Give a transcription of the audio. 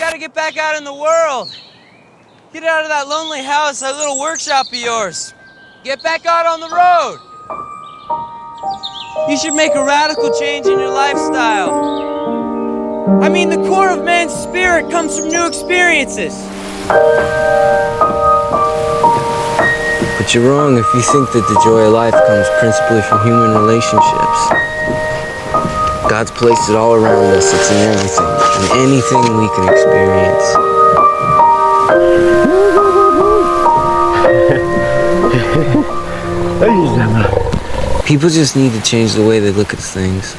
gotta get back out in the world. Get out of that lonely house, that little workshop of yours. Get back out on the road. You should make a radical change in your lifestyle. I mean, the core of man's spirit comes from new experiences. But you're wrong if you think that the joy of life comes principally from human relationships. God's placed it all around us. It's in everything, in anything we can experience. People just need to change the way they look at things.